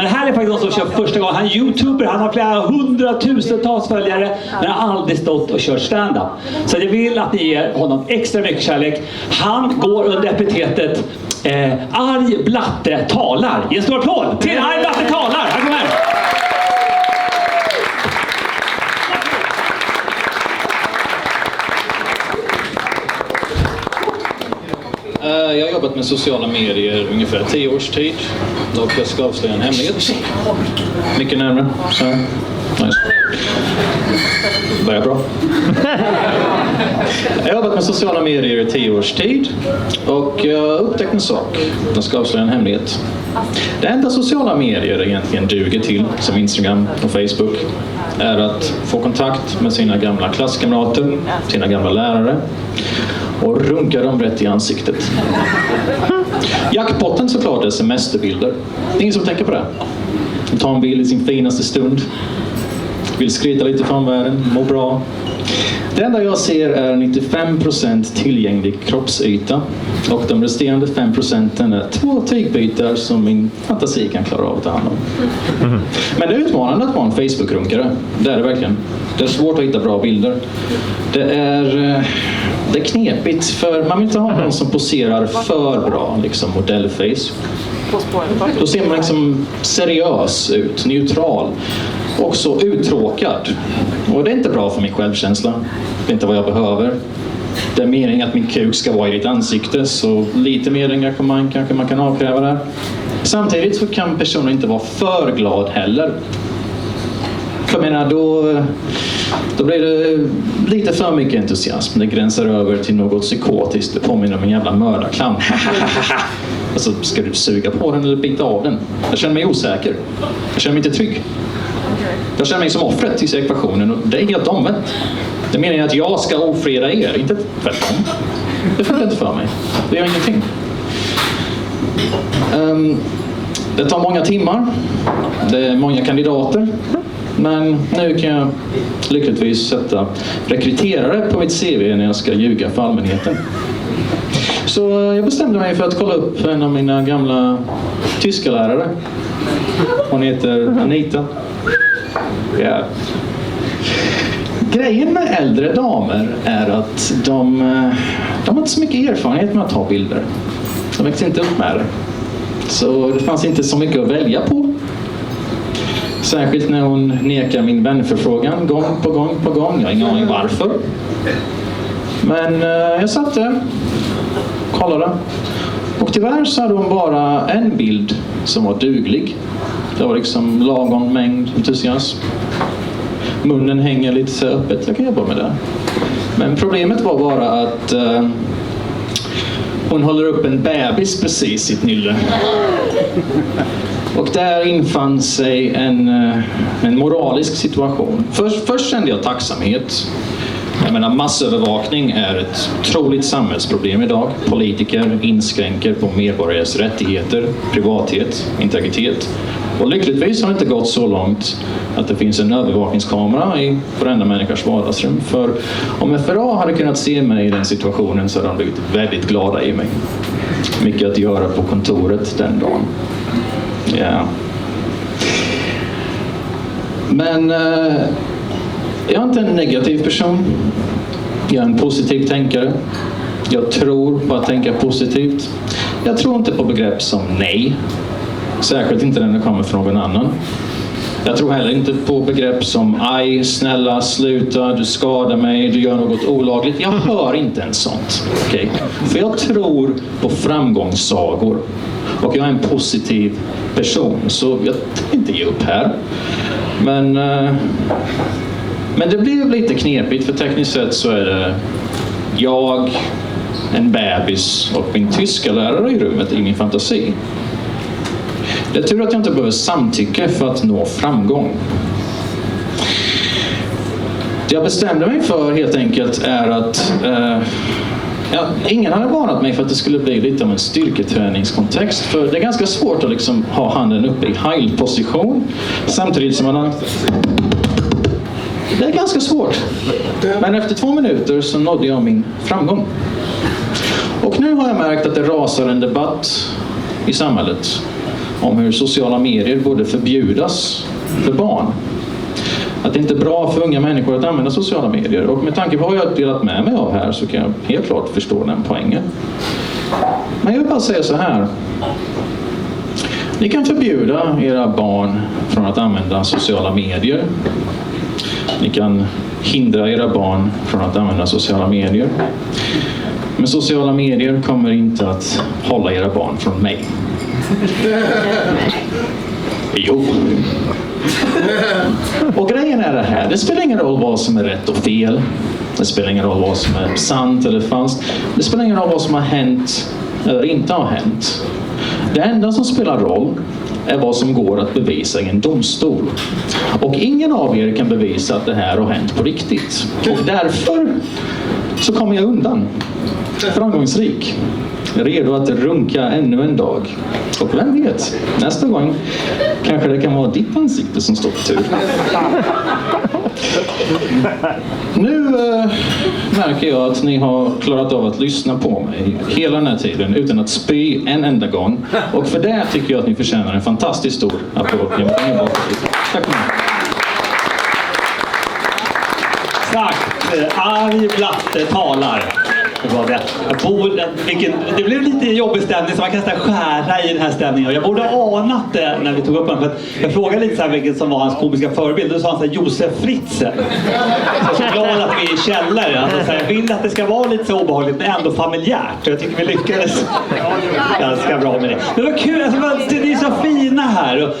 Men här är faktiskt någon som kör första gången. Han är YouTuber, han har flera hundratusentals följare, men har aldrig stått och kört stand-up. Så jag vill att ni ger honom extra mycket kärlek. Han går under epitetet Arg Blatte talar. Ge en stor applåd till Arg Blatte talar. Här kommer här. Jag har jobbat med sociala medier ungefär 10 års tid. Och jag ska avslöja en hemlighet. Mycket närmare. Så här. Nice. Börjar bra. Jag har jobbat med sociala medier i 10 års tid. Och jag har upptäckt en sak. Jag ska avslöja en hemlighet. Det enda sociala medier egentligen duger till, som Instagram och Facebook, är att få kontakt med sina gamla klasskamrater, sina gamla lärare och runka dem rätt i ansiktet. Jackpotten såklart är semesterbilder. Det är ingen som tänker på det. De tar en bild i sin finaste stund. Vill skryta lite från världen, må bra. Det enda jag ser är 95% tillgänglig kroppsyta. Och de resterande 5% är 2 tygbitar som min fantasi kan klara av att ta hand om. Men det är utmanande att vara en Facebook-runkare. Det är det verkligen. Det är svårt att hitta bra bilder. Det är knepigt, för man vill inte ha någon som poserar för bra, liksom modellface. Då ser man liksom seriös ut, neutral. Också uttråkad. Och det är inte bra för min självkänsla. Det är inte vad jag behöver. Det är meningen att min kuk ska vara i ditt ansikte, så lite mer engagemang kanske man kan avkräva där. Samtidigt så kan personen inte vara för glad heller. För jag menar, då blir det lite för mycket entusiasm. Det gränsar över till något psykotiskt. Det påminner om en jävla mördarklam. Alltså, ska du suga på den eller bita av den? Jag känner mig osäker. Jag känner mig inte trygg. Jag känner mig som offret i ekvationen, och det är helt omvänt. Det menar jag att jag ska ofreda er, inte tvärtom. Det funkar inte för mig. Det gör ingenting. Det tar många timmar. Det är många kandidater. Men nu kan jag lyckligtvis sätta rekryterare på mitt CV när jag ska ljuga för allmänheten. Så jag bestämde mig för att kolla upp en av mina gamla tyska lärare. Hon heter Anita. Ja. Grejen med äldre damer är att de har inte så mycket erfarenhet med att ta bilder. De växte inte upp med det. Så det fanns inte så mycket att välja på. Särskilt när hon nekar min vänförfrågan gång på gång på gång. Jag har ingen aning varför. Men jag satt där, kollade. Och tyvärr så hade hon bara en bild som var duglig. Det var liksom lagom mängd entusiasm. Munnen hänger lite så öppet. Jag kan jobba med det. Men problemet var bara att hon håller upp en bebis precis i sitt nylle. Och där infann sig en moralisk situation. Först kände jag tacksamhet. Jag menar, massövervakning är ett troligt samhällsproblem idag. Politiker inskränker på medborgares rättigheter, privathet, integritet. Och lyckligtvis har det inte gått så långt att det finns en övervakningskamera i varenda människas vardagsrum. För om FRA hade kunnat se mig i den situationen så hade de blivit väldigt glada i mig. Mycket att göra på kontoret den dagen. Ja. Men jag är inte en negativ person. Jag är en positiv tänkare. Jag tror på att tänka positivt. Jag tror inte på begrepp som nej. Särskilt inte när det kommer från någon annan. Jag tror heller inte på begrepp som aj, snälla, sluta, du skadar mig, du gör något olagligt. Jag hör inte en sånt. Okay? För jag tror på framgångssagor. Och jag är en positiv person. Så jag tänker inte ge upp här. Men det blir lite knepigt, för tekniskt sett så är det jag, en bebis och min tyska lärare i rummet i min fantasi. Det är tur att jag inte behöver samtycke för att nå framgång. Det jag bestämde mig för helt enkelt är att ingen hade varnat mig för att det skulle bli lite av en styrketräningskontext. För det är ganska svårt att liksom ha handen uppe i heilposition samtidigt som man har... Det är ganska svårt. Men efter 2 minuter så nådde jag min framgång. Och nu har jag märkt att det rasar en debatt i samhället om hur sociala medier borde förbjudas för barn. Att det inte är bra för unga människor att använda sociala medier. Och med tanke på vad jag delat med mig av här så kan jag helt klart förstå den poängen. Men jag vill bara säga så här. Ni kan förbjuda era barn från att använda sociala medier. Ni kan hindra era barn från att använda sociala medier. Men sociala medier kommer inte att hålla era barn från mig. Jo. Och grejen är det här. Det spelar ingen roll vad som är rätt och fel. Det spelar ingen roll vad som är sant eller falskt. Det spelar ingen roll vad som har hänt eller inte har hänt. Det enda som spelar roll är vad som går att bevisa i en domstol. Och ingen av er kan bevisa att det här har hänt på riktigt. Och därför så kommer jag undan. Framgångsrik. Redo att runka ännu en dag. Och vem vet, nästa gång kanske det kan vara ditt ansikte som står på tur. Nu märker jag att ni har klarat av att lyssna på mig hela den här tiden utan att spy en enda gång. Och för det tycker jag att ni förtjänar en fantastiskt stor applåd. Tack. Exakt. Arg Blatte talar. Det blev lite jobbig stämning så man kan nästan skära i den här stämningen. Jag borde ha anat det när vi tog upp den. För jag frågade lite så här vilken som var hans komiska förebild. Då sa han så här, Josef Fritzl. Så jag är glad att vi är i källare. Alltså, så här, jag vill att det ska vara lite så obehagligt men ändå familjärt. Och jag tycker vi lyckades ganska bra med det. Det var kul. Alltså, ni är så fina här.